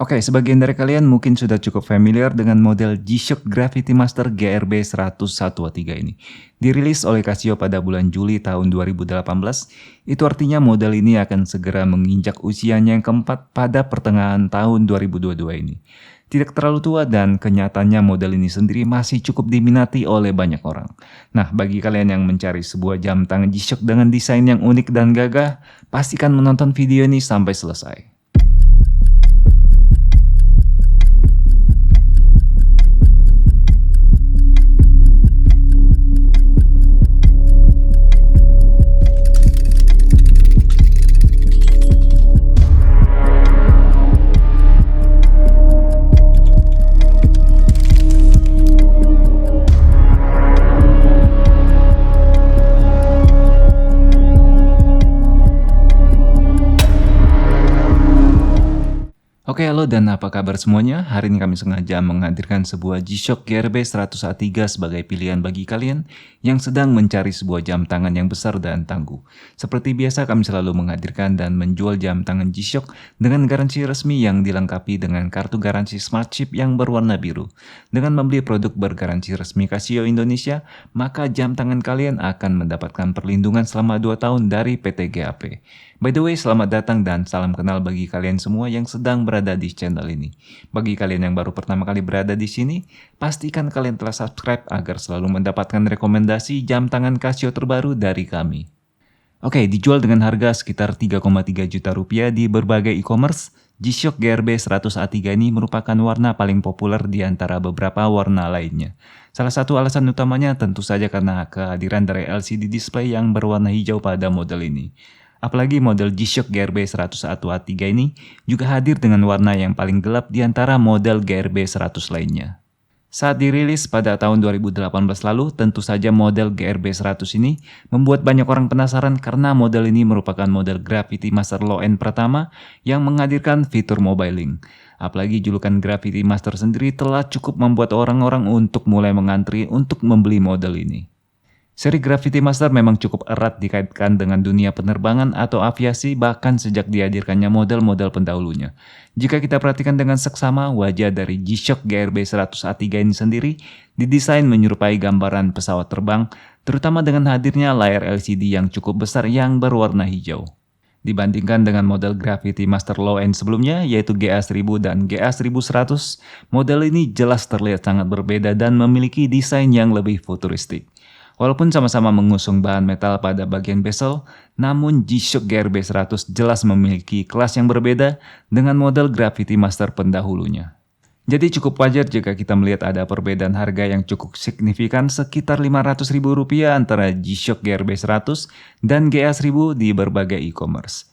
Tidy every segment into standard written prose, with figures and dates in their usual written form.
Oke, sebagian dari kalian mungkin sudah cukup familiar dengan model G-Shock Gravity Master GRB 101A3 ini. Dirilis oleh Casio pada bulan Juli tahun 2018, itu artinya model ini akan segera menginjak usianya yang keempat pada pertengahan tahun 2022 ini. Tidak terlalu tua dan kenyataannya model ini sendiri masih cukup diminati oleh banyak orang. Nah, bagi kalian yang mencari sebuah jam tangan G-Shock dengan desain yang unik dan gagah, pastikan menonton video ini sampai selesai. Oke, halo dan apa kabar semuanya? Hari ini kami sengaja menghadirkan sebuah G-Shock GRB 100A3 sebagai pilihan bagi kalian yang sedang mencari sebuah jam tangan yang besar dan tangguh. Seperti biasa kami selalu menghadirkan dan menjual jam tangan G-Shock dengan garansi resmi yang dilengkapi dengan kartu garansi Smart Chip yang berwarna biru. Dengan membeli produk bergaransi resmi Casio Indonesia, maka jam tangan kalian akan mendapatkan perlindungan selama 2 tahun dari PT GAP. By the way, selamat datang dan salam kenal bagi kalian semua yang sedang berada di channel ini. Bagi kalian yang baru pertama kali berada di sini, pastikan kalian telah subscribe agar selalu mendapatkan rekomendasi jam tangan Casio terbaru dari kami. Oke, dijual dengan harga sekitar 3,3 juta rupiah di berbagai e-commerce, G-Shock GRB 100A3 ini merupakan warna paling populer di antara beberapa warna lainnya. Salah satu alasan utamanya tentu saja karena kehadiran dari LCD display yang berwarna hijau pada model ini. Apalagi model G-Shock GRB 101A3 ini juga hadir dengan warna yang paling gelap di antara model GRB 100 lainnya. Saat dirilis pada tahun 2018 lalu, tentu saja model GRB 100 ini membuat banyak orang penasaran karena model ini merupakan model Gravity Master low-end pertama yang menghadirkan fitur mobile link. Apalagi julukan Gravity Master sendiri telah cukup membuat orang-orang untuk mulai mengantri untuk membeli model ini. Seri Gravity Master memang cukup erat dikaitkan dengan dunia penerbangan atau aviasi bahkan sejak dihadirkannya model-model pendahulunya. Jika kita perhatikan dengan seksama, wajah dari G-Shock GRB 100A3 ini sendiri didesain menyerupai gambaran pesawat terbang, terutama dengan hadirnya layar LCD yang cukup besar yang berwarna hijau. Dibandingkan dengan model Gravity Master low-end sebelumnya yaitu GA1000 dan GA1100, model ini jelas terlihat sangat berbeda dan memiliki desain yang lebih futuristik. Walaupun sama-sama mengusung bahan metal pada bagian bezel, namun G-Shock GRB 100 jelas memiliki kelas yang berbeda dengan model Gravity Master pendahulunya. Jadi cukup wajar jika kita melihat ada perbedaan harga yang cukup signifikan sekitar Rp500.000 antara G-Shock GRB 100 dan GA1000 di berbagai e-commerce.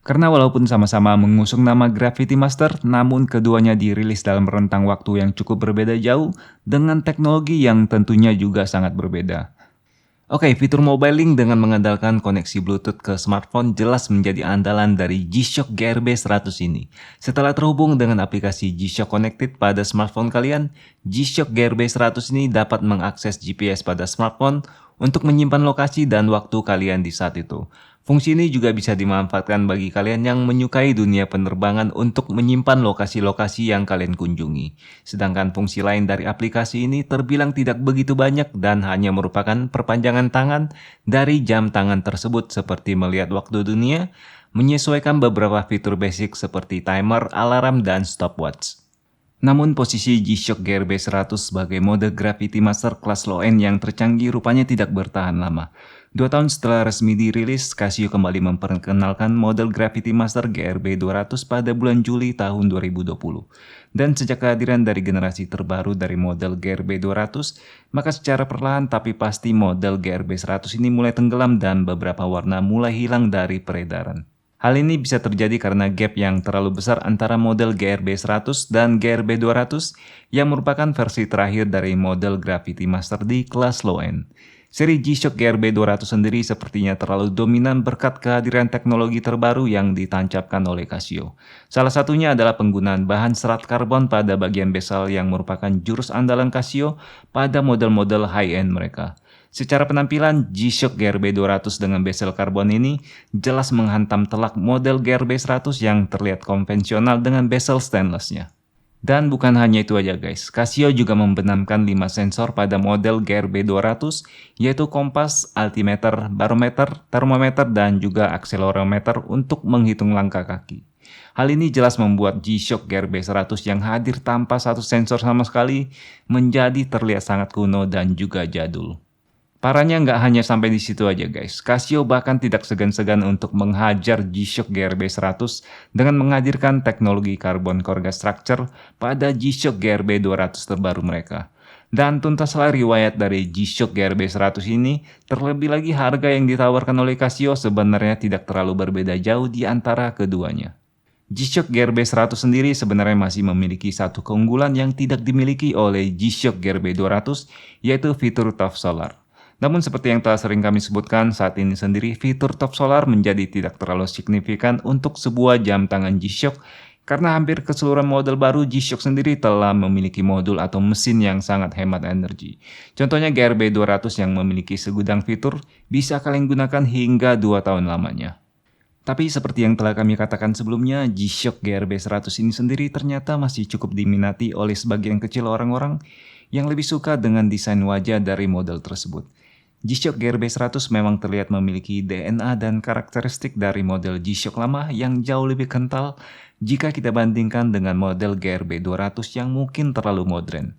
Karena walaupun sama-sama mengusung nama Gravity Master, namun keduanya dirilis dalam rentang waktu yang cukup berbeda jauh dengan teknologi yang tentunya juga sangat berbeda. Oke, fitur mobile link dengan mengandalkan koneksi Bluetooth ke smartphone jelas menjadi andalan dari G-Shock GRB 100 ini. Setelah terhubung dengan aplikasi G-Shock Connected pada smartphone kalian, G-Shock GRB 100 ini dapat mengakses GPS pada smartphone untuk menyimpan lokasi dan waktu kalian di saat itu. Fungsi ini juga bisa dimanfaatkan bagi kalian yang menyukai dunia penerbangan untuk menyimpan lokasi-lokasi yang kalian kunjungi. Sedangkan fungsi lain dari aplikasi ini terbilang tidak begitu banyak dan hanya merupakan perpanjangan tangan dari jam tangan tersebut seperti melihat waktu dunia, menyesuaikan beberapa fitur basic seperti timer, alarm, dan stopwatch. Namun posisi G-Shock GRB 100 sebagai mode Gravity Master kelas low-end yang tercanggih rupanya tidak bertahan lama. 2 tahun setelah resmi dirilis, Casio kembali memperkenalkan model Gravity Master GRB 200 pada bulan Juli tahun 2020. Dan sejak kehadiran dari generasi terbaru dari model GRB 200, maka secara perlahan tapi pasti model GRB 100 ini mulai tenggelam dan beberapa warna mulai hilang dari peredaran. Hal ini bisa terjadi karena gap yang terlalu besar antara model GRB 100 dan GRB 200 yang merupakan versi terakhir dari model Gravity Master di kelas low-end. Seri G-Shock GRB 200 sendiri sepertinya terlalu dominan berkat kehadiran teknologi terbaru yang ditancapkan oleh Casio. Salah satunya adalah penggunaan bahan serat karbon pada bagian bezel yang merupakan jurus andalan Casio pada model-model high-end mereka. Secara penampilan, G-Shock GRB 200 dengan bezel karbon ini jelas menghantam telak model GRB 100 yang terlihat konvensional dengan bezel stainlessnya. Dan bukan hanya itu aja guys, Casio juga membenamkan 5 sensor pada model GRB 200, yaitu kompas, altimeter, barometer, termometer, dan juga akselerometer untuk menghitung langkah kaki. Hal ini jelas membuat G-Shock GRB 100 yang hadir tanpa satu sensor sama sekali menjadi terlihat sangat kuno dan juga jadul. Parahnya nggak hanya sampai di situ aja guys, Casio bahkan tidak segan-segan untuk menghajar G-Shock GRB 100 dengan menghadirkan teknologi carbon Corga structure pada G-Shock GRB 200 terbaru mereka. Dan tuntaslah riwayat dari G-Shock GRB 100 ini, terlebih lagi harga yang ditawarkan oleh Casio sebenarnya tidak terlalu berbeda jauh di antara keduanya. G-Shock GRB 100 sendiri sebenarnya masih memiliki satu keunggulan yang tidak dimiliki oleh G-Shock GRB 200, yaitu fitur top solar. Namun seperti yang telah sering kami sebutkan, saat ini sendiri fitur top solar menjadi tidak terlalu signifikan untuk sebuah jam tangan G-Shock karena hampir keseluruhan model baru G-Shock sendiri telah memiliki modul atau mesin yang sangat hemat energi. Contohnya GRB 200 yang memiliki segudang fitur bisa kalian gunakan hingga 2 tahun lamanya. Tapi seperti yang telah kami katakan sebelumnya, G-Shock GRB 100 ini sendiri ternyata masih cukup diminati oleh sebagian kecil orang-orang yang lebih suka dengan desain wajah dari model tersebut. G-Shock GRB 100 memang terlihat memiliki DNA dan karakteristik dari model G-Shock lama yang jauh lebih kental jika kita bandingkan dengan model GRB 200 yang mungkin terlalu modern.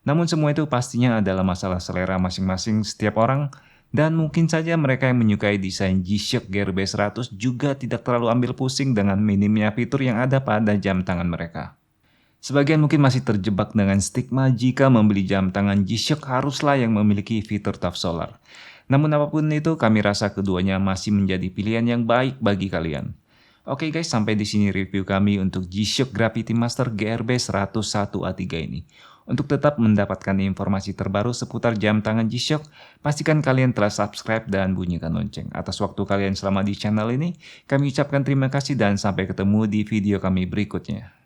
Namun semua itu pastinya adalah masalah selera masing-masing setiap orang, dan mungkin saja mereka yang menyukai desain G-Shock GRB 100 juga tidak terlalu ambil pusing dengan minimnya fitur yang ada pada jam tangan mereka. Sebagian mungkin masih terjebak dengan stigma jika membeli jam tangan G-Shock haruslah yang memiliki fitur top solar. Namun apapun itu, kami rasa keduanya masih menjadi pilihan yang baik bagi kalian. Oke guys, sampai di sini review kami untuk G-Shock Gravity Master GRB 101A3 ini. Untuk tetap mendapatkan informasi terbaru seputar jam tangan G-Shock, pastikan kalian telah subscribe dan bunyikan lonceng. Atas waktu kalian selama di channel ini, kami ucapkan terima kasih dan sampai ketemu di video kami berikutnya.